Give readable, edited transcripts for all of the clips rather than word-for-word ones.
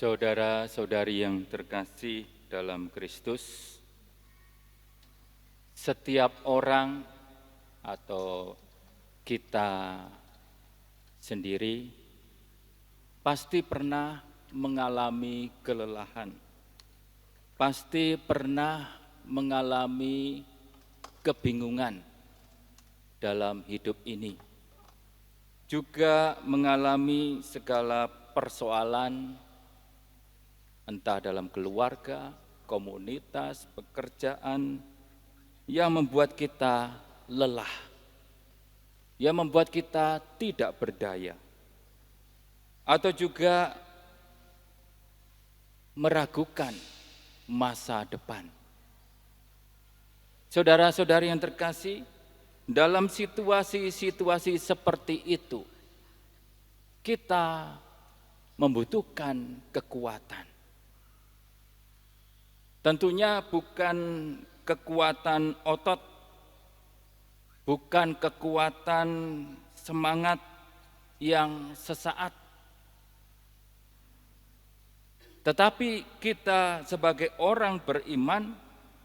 Saudara-saudari yang terkasih dalam Kristus, setiap orang atau kita sendiri pasti pernah mengalami kelelahan, pasti pernah mengalami kebingungan dalam hidup ini, juga mengalami segala persoalan entah dalam keluarga, komunitas, pekerjaan yang membuat kita lelah, yang membuat kita tidak berdaya, atau juga meragukan masa depan. Saudara-saudari yang terkasih, dalam situasi-situasi seperti itu, kita membutuhkan kekuatan. Tentunya bukan kekuatan otot, bukan kekuatan semangat yang sesaat, tetapi kita sebagai orang beriman,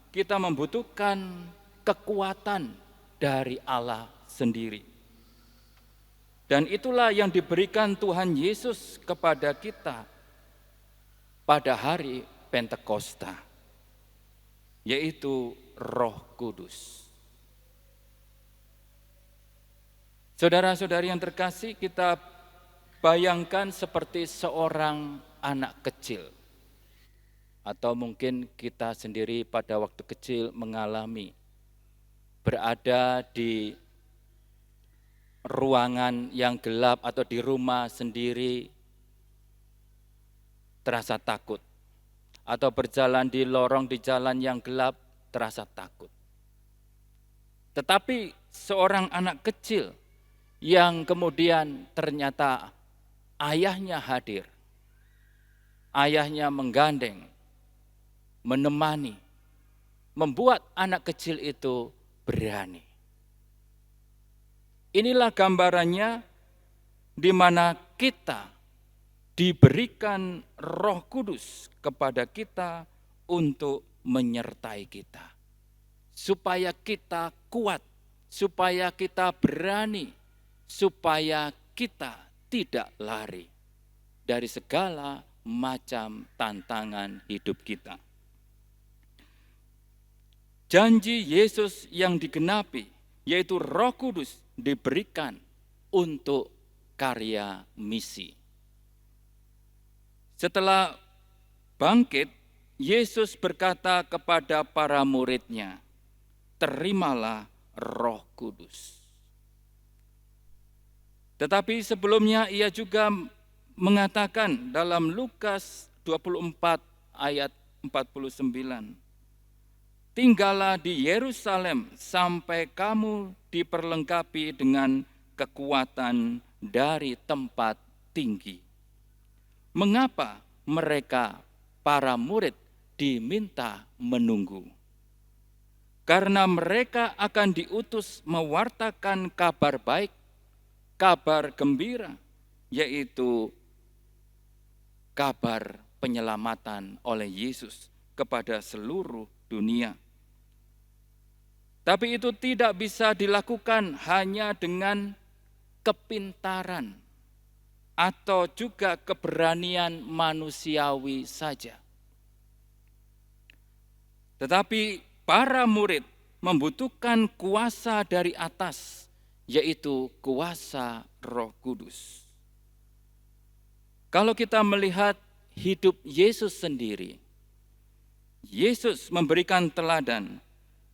kita membutuhkan kekuatan dari Allah sendiri. Dan itulah yang diberikan Tuhan Yesus kepada kita pada hari Pentakosta, yaitu Roh Kudus. Saudara-saudari yang terkasih, kita bayangkan seperti seorang anak kecil, atau mungkin kita sendiri pada waktu kecil mengalami berada di ruangan yang gelap atau di rumah sendiri terasa takut, atau berjalan di lorong di jalan yang gelap terasa takut. Tetapi seorang anak kecil yang kemudian ternyata ayahnya hadir, ayahnya menggandeng, menemani, membuat anak kecil itu berani. Inilah gambarannya di mana kita diberikan Roh Kudus kepada kita untuk menyertai kita, supaya kita kuat, supaya kita berani, supaya kita tidak lari dari segala macam tantangan hidup kita. Janji Yesus yang digenapi, yaitu Roh Kudus, diberikan untuk karya misi. Setelah bangkit, Yesus berkata kepada para murid-Nya, "Terimalah Roh Kudus." Tetapi sebelumnya ia juga mengatakan dalam Lukas 24 ayat 49, "Tinggallah di Yerusalem sampai kamu diperlengkapi dengan kekuatan dari tempat tinggi." Mengapa mereka, para murid, diminta menunggu? Karena mereka akan diutus mewartakan kabar baik, kabar gembira, yaitu kabar penyelamatan oleh Yesus kepada seluruh dunia. Tapi itu tidak bisa dilakukan hanya dengan kepintaran atau juga keberanian manusiawi saja. Tetapi para murid membutuhkan kuasa dari atas, yaitu kuasa Roh Kudus. Kalau kita melihat hidup Yesus sendiri, Yesus memberikan teladan.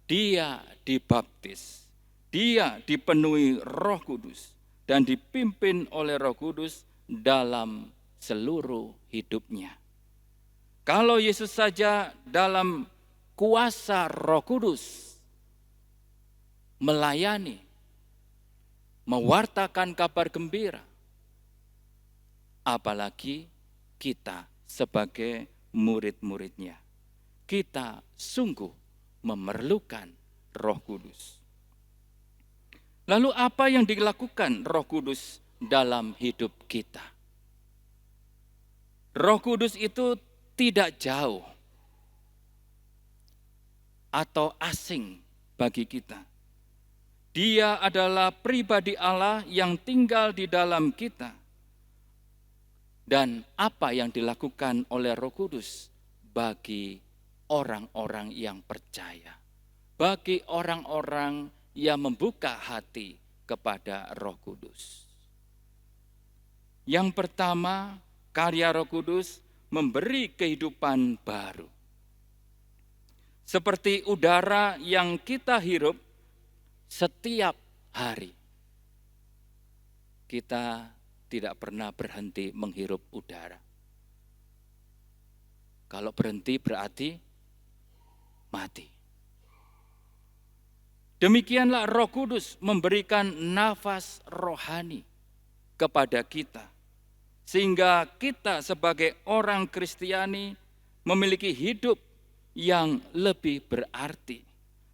Dia dibaptis, dia dipenuhi Roh Kudus dan dipimpin oleh Roh Kudus dalam seluruh hidupnya. Kalau Yesus saja dalam kuasa Roh Kudus melayani, mewartakan kabar gembira, apalagi kita sebagai murid-muridnya. Kita sungguh memerlukan Roh Kudus. Lalu apa yang dilakukan Roh Kudus dalam hidup kita? Roh Kudus itu tidak jauh atau asing bagi kita. Dia adalah pribadi Allah yang tinggal di dalam kita. Dan apa yang dilakukan oleh Roh Kudus bagi orang-orang yang percaya, bagi orang-orang yang membuka hati kepada Roh Kudus. Yang pertama, karya Roh Kudus memberi kehidupan baru. Seperti udara yang kita hirup setiap hari. Kita tidak pernah berhenti menghirup udara. Kalau berhenti berarti mati. Demikianlah Roh Kudus memberikan nafas rohani kepada kita. Sehingga kita sebagai orang Kristiani memiliki hidup yang lebih berarti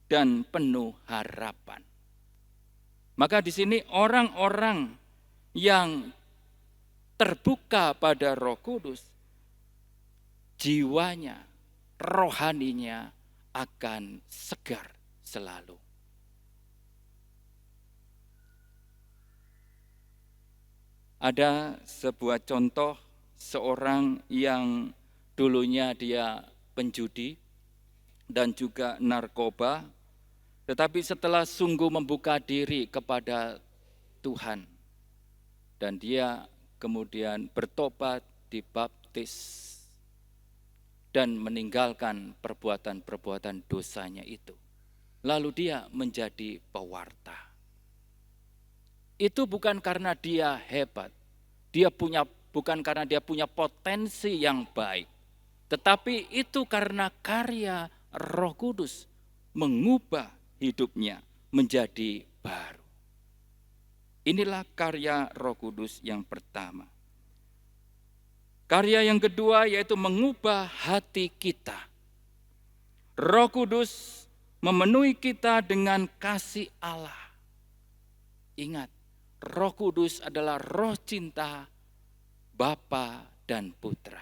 dan penuh harapan. Maka di sini orang-orang yang terbuka pada Roh Kudus, jiwanya, rohaninya akan segar selalu. Ada sebuah contoh seorang yang dulunya dia penjudi dan juga narkoba, tetapi setelah sungguh membuka diri kepada Tuhan dan dia kemudian bertobat, dibaptis dan meninggalkan perbuatan-perbuatan dosanya itu. Lalu dia menjadi pewarta. Itu bukan karena dia hebat, bukan karena dia punya potensi yang baik, tetapi itu karena karya Roh Kudus mengubah hidupnya menjadi baru. Inilah karya Roh Kudus yang pertama. Karya yang kedua yaitu mengubah hati kita. Roh Kudus memenuhi kita dengan kasih Allah. Ingat, Roh Kudus adalah roh cinta Bapa dan Putra.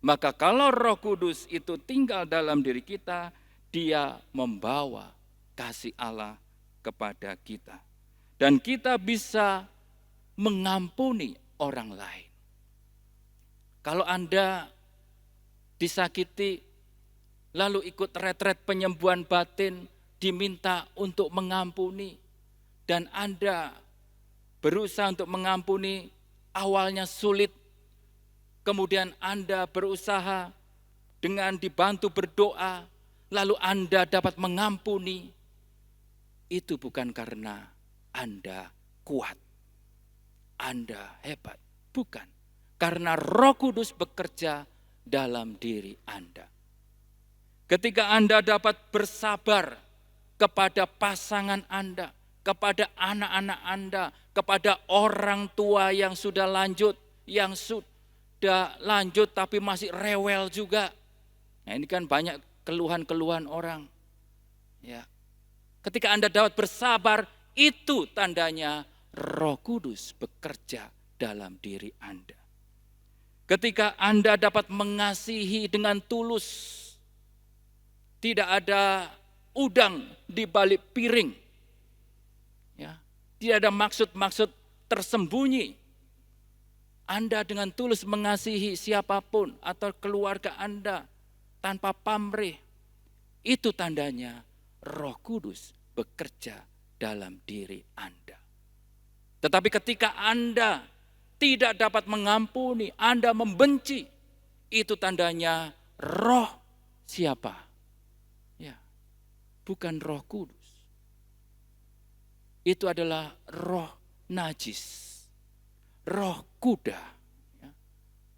Maka kalau Roh Kudus itu tinggal dalam diri kita, dia membawa kasih Allah kepada kita. Dan kita bisa mengampuni orang lain. Kalau Anda disakiti, lalu ikut retret penyembuhan batin, diminta untuk mengampuni, dan Anda berusaha untuk mengampuni, awalnya sulit, kemudian Anda berusaha dengan dibantu berdoa, lalu Anda dapat mengampuni, itu bukan karena Anda kuat, Anda hebat, bukan. Karena Roh Kudus bekerja dalam diri Anda. Ketika Anda dapat bersabar kepada pasangan Anda, kepada anak-anak Anda, kepada orang tua yang sudah lanjut, yang sudah lanjut tapi masih rewel juga. Nah, ini kan banyak keluhan-keluhan orang. Ya. Ketika Anda dapat bersabar, itu tandanya Roh Kudus bekerja dalam diri Anda. Ketika Anda dapat mengasihi dengan tulus, tidak ada udang di balik piring, ya, tidak ada maksud-maksud tersembunyi. Anda dengan tulus mengasihi siapapun atau keluarga Anda tanpa pamrih, itu tandanya Roh Kudus bekerja dalam diri Anda. Tetapi ketika Anda tidak dapat mengampuni, Anda membenci, itu tandanya roh siapa? Ya, bukan Roh Kudus. Itu adalah roh najis, roh kuda, ya.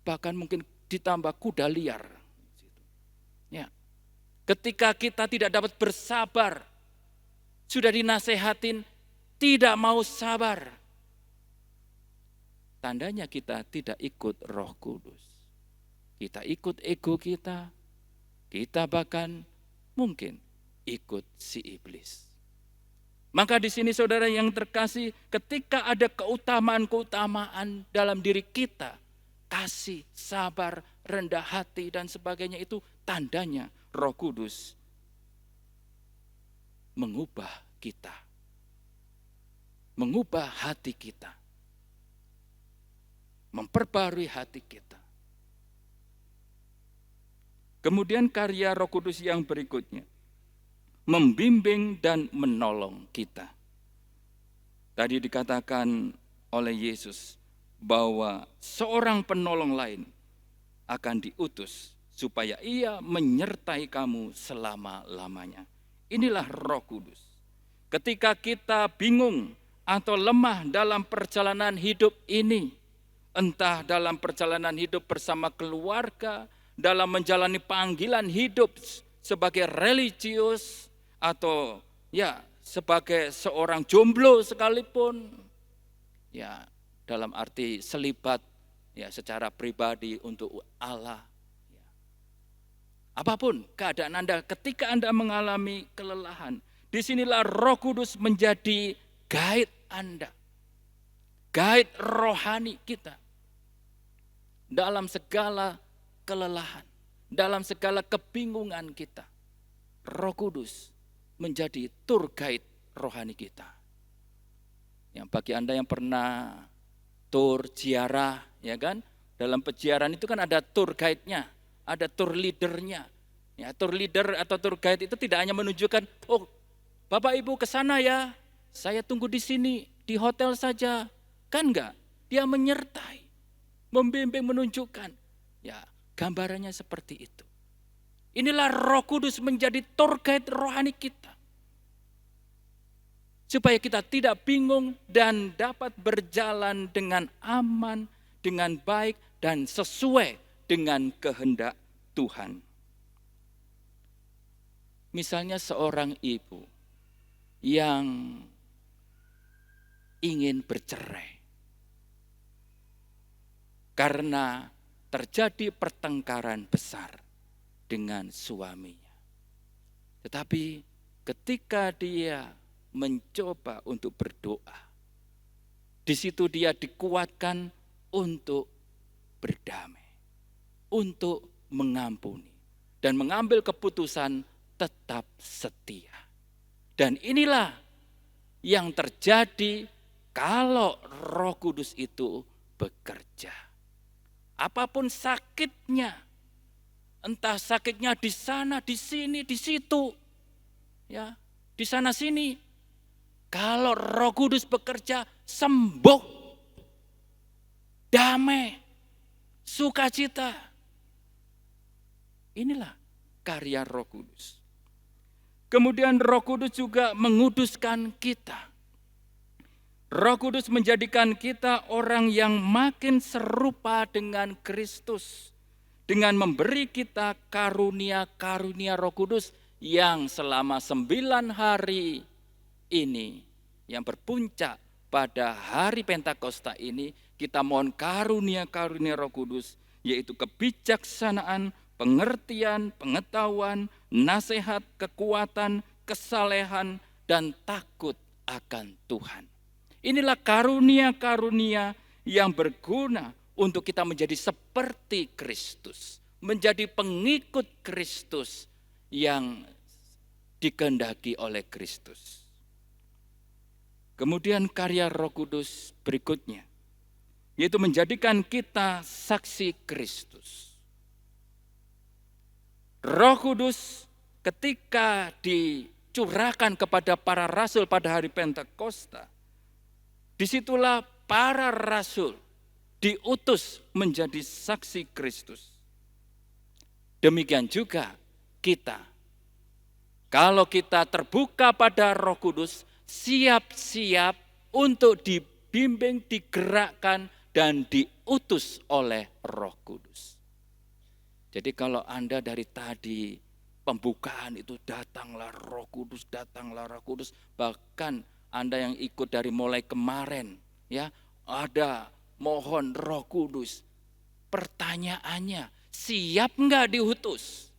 Bahkan mungkin ditambah kuda liar. Ya. Ketika kita tidak dapat bersabar, sudah dinasehatin, tidak mau sabar, tandanya kita tidak ikut Roh Kudus. Kita ikut ego kita bahkan mungkin ikut si iblis. Maka di sini saudara yang terkasih, ketika ada keutamaan-keutamaan dalam diri kita, kasih, sabar, rendah hati, dan sebagainya. Itu tandanya Roh Kudus mengubah kita, mengubah hati kita, memperbarui hati kita. Kemudian karya Roh Kudus yang berikutnya, membimbing dan menolong kita. Tadi dikatakan oleh Yesus bahwa seorang penolong lain akan diutus supaya ia menyertai kamu selama-lamanya. Inilah Roh Kudus. Ketika kita bingung atau lemah dalam perjalanan hidup ini, entah dalam perjalanan hidup bersama keluarga, dalam menjalani panggilan hidup sebagai religius, atau ya sebagai seorang jomblo sekalipun, ya dalam arti selibat ya secara pribadi untuk Allah. Ya. Apapun keadaan Anda, ketika Anda mengalami kelelahan, disinilah Roh Kudus menjadi guide Anda, guide rohani kita dalam segala kelelahan, dalam segala kebingungan kita. Roh Kudus menjadi tour guide rohani kita. Yang bagi Anda yang pernah tur ziarah, ya kan? Dalam peziarahan itu kan ada tour guide-nya, ada tour leader-nya. Ya, tour leader atau tour guide itu tidak hanya menunjukkan, oh Bapak Ibu ke sana ya, saya tunggu di sini, di hotel saja. Kan enggak? Dia menyertai, membimbing, menunjukkan. Ya, gambarannya seperti itu. Inilah Roh Kudus menjadi tour guide rohani kita. Supaya kita tidak bingung dan dapat berjalan dengan aman, dengan baik, dan sesuai dengan kehendak Tuhan. Misalnya seorang ibu yang ingin bercerai karena terjadi pertengkaran besar dengan suaminya. Tetapi ketika dia mencoba untuk berdoa, di situ dia dikuatkan untuk berdamai, untuk mengampuni, dan mengambil keputusan tetap setia. Dan inilah yang terjadi kalau Roh Kudus itu bekerja. Apapun sakitnya, entah sakitnya di sana, di sini, di situ, ya, di sana sini. Kalau Roh Kudus bekerja, sembuh, damai, sukacita. Inilah karya Roh Kudus. Kemudian Roh Kudus juga menguduskan kita. Roh Kudus menjadikan kita orang yang makin serupa dengan Kristus, dengan memberi kita karunia-karunia Roh Kudus yang selama 9 hari ini, yang berpuncak pada hari Pentakosta ini, kita mohon karunia-karunia Roh Kudus, yaitu kebijaksanaan, pengertian, pengetahuan, nasihat, kekuatan, kesalehan, dan takut akan Tuhan. Inilah karunia-karunia yang berguna untuk kita menjadi seperti Kristus, menjadi pengikut Kristus yang dikehendaki oleh Kristus. Kemudian karya Roh Kudus berikutnya, yaitu menjadikan kita saksi Kristus. Roh Kudus ketika dicurahkan kepada para rasul pada hari Pentakosta, disitulah para rasul diutus menjadi saksi Kristus. Demikian juga kita. Kalau kita terbuka pada Roh Kudus, siap-siap untuk dibimbing, digerakkan, dan diutus oleh Roh Kudus. Jadi kalau Anda dari tadi pembukaan itu datanglah Roh Kudus, datanglah Roh Kudus, bahkan Anda yang ikut dari mulai kemarin, ya, ada mohon Roh Kudus. Pertanyaannya, siap enggak diutus?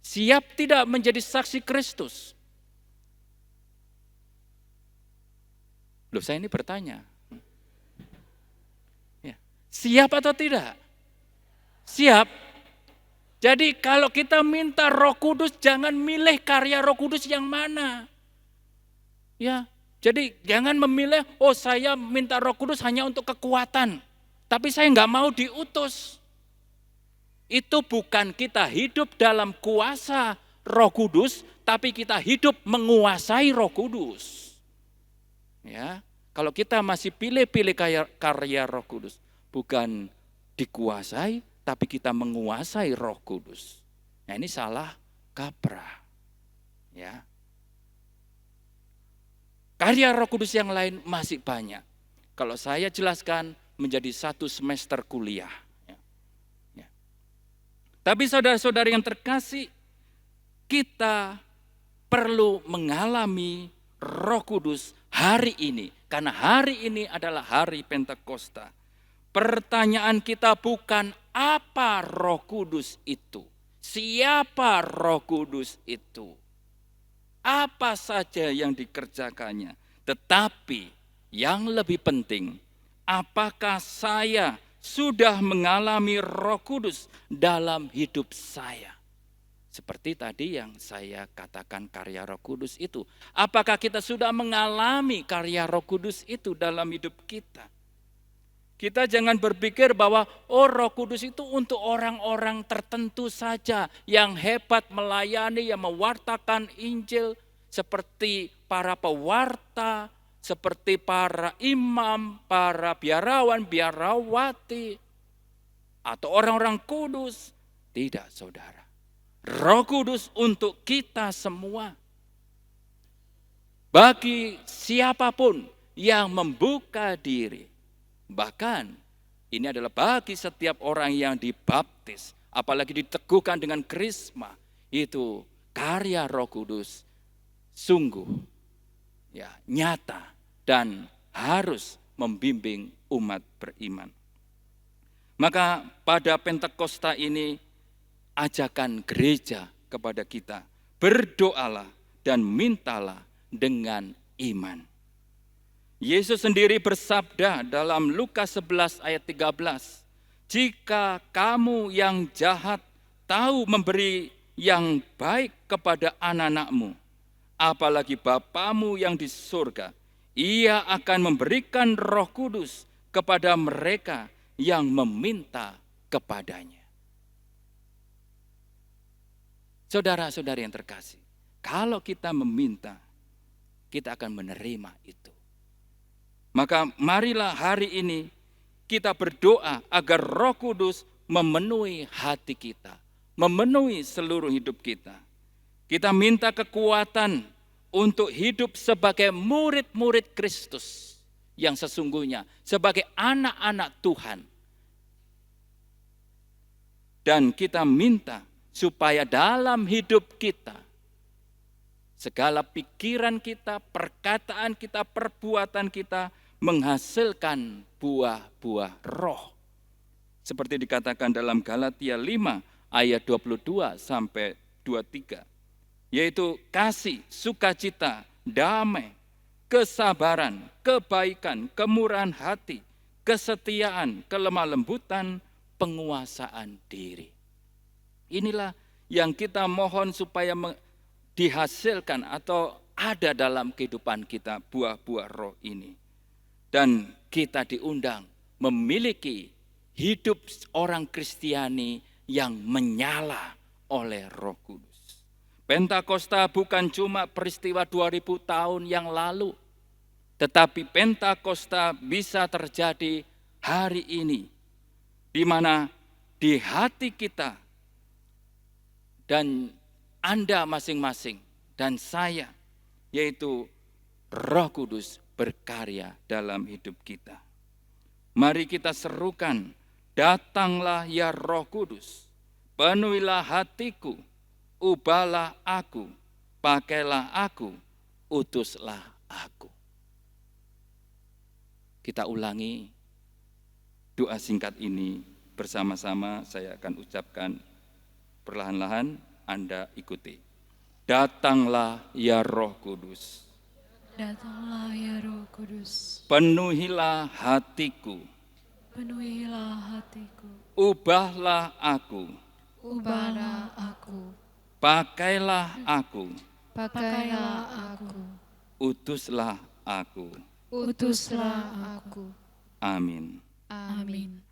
Siap tidak menjadi saksi Kristus? Loh, saya ini bertanya. Ya, Siap atau tidak? Siap. Jadi kalau kita minta Roh Kudus, jangan milih karya Roh Kudus yang mana. Ya, jadi jangan memilih, oh saya minta Roh Kudus hanya untuk kekuatan, tapi saya nggak mau diutus. Itu bukan kita hidup dalam kuasa Roh Kudus, tapi kita hidup menguasai Roh Kudus. Ya, kalau kita masih pilih-pilih karya Roh Kudus, bukan dikuasai, tapi kita menguasai Roh Kudus. Nah, ini salah kaprah. Ya. Karya Roh Kudus yang lain masih banyak. Kalau saya jelaskan menjadi 1 semester kuliah. Ya. Tapi saudara-saudari yang terkasih, kita perlu mengalami Roh Kudus hari ini. Karena hari ini adalah hari Pentakosta. Pertanyaan kita bukan apa Roh Kudus itu. Siapa Roh Kudus itu? Apa saja yang dikerjakannya. Tetapi yang lebih penting, apakah saya sudah mengalami Roh Kudus dalam hidup saya? Seperti tadi yang saya katakan karya Roh Kudus itu. Apakah kita sudah mengalami karya Roh Kudus itu dalam hidup kita? Kita jangan berpikir bahwa Roh Kudus itu untuk orang-orang tertentu saja yang hebat melayani, yang mewartakan Injil seperti para pewarta, seperti para imam, para biarawan, biarawati, atau orang-orang kudus. Tidak, saudara. Roh Kudus untuk kita semua. Bagi siapapun yang membuka diri. Bahkan ini adalah bagi setiap orang yang dibaptis, apalagi diteguhkan dengan krisma, itu karya Roh Kudus sungguh ya nyata dan harus membimbing umat beriman. Maka pada Pentakosta ini ajakan gereja kepada kita, berdoalah dan mintalah dengan iman. Yesus sendiri bersabda dalam Lukas 11 ayat 13, jika kamu yang jahat tahu memberi yang baik kepada anak-anakmu, apalagi Bapamu yang di surga, ia akan memberikan Roh Kudus kepada mereka yang meminta kepadanya. Saudara-saudari yang terkasih, kalau kita meminta, kita akan menerima itu. Maka marilah hari ini kita berdoa agar Roh Kudus memenuhi hati kita, memenuhi seluruh hidup kita. Kita minta kekuatan untuk hidup sebagai murid-murid Kristus yang sesungguhnya, sebagai anak-anak Tuhan. Dan kita minta supaya dalam hidup kita, segala pikiran kita, perkataan kita, perbuatan kita menghasilkan buah-buah roh. Seperti dikatakan dalam Galatia 5 ayat 22 sampai 23. Yaitu kasih, sukacita, damai, kesabaran, kebaikan, kemurahan hati, kesetiaan, kelemah lembutan, penguasaan diri. Inilah yang kita mohon supaya dihasilkan atau ada dalam kehidupan kita buah-buah roh ini. Dan kita diundang memiliki hidup orang Kristiani yang menyala oleh Roh Kudus. Pentakosta bukan cuma peristiwa 2000 tahun yang lalu, tetapi Pentakosta bisa terjadi hari ini, di mana di hati kita dan Anda masing-masing dan saya, yaitu Roh Kudus berkarya dalam hidup kita. Mari kita serukan, datanglah ya Roh Kudus, penuhilah hatiku, ubahlah aku, pakailah aku, utuslah aku. Kita ulangi doa singkat ini bersama-sama, saya akan ucapkan perlahan-lahan, Anda ikuti. Datanglah ya Roh Kudus. Datanglah ya Roh Kudus. Penuhilah hatiku. Penuhilah hatiku. Ubahlah aku. Ubahlah aku. Pakailah aku. Pakailah aku. Utuslah aku. Utuslah aku. Amin. Amin.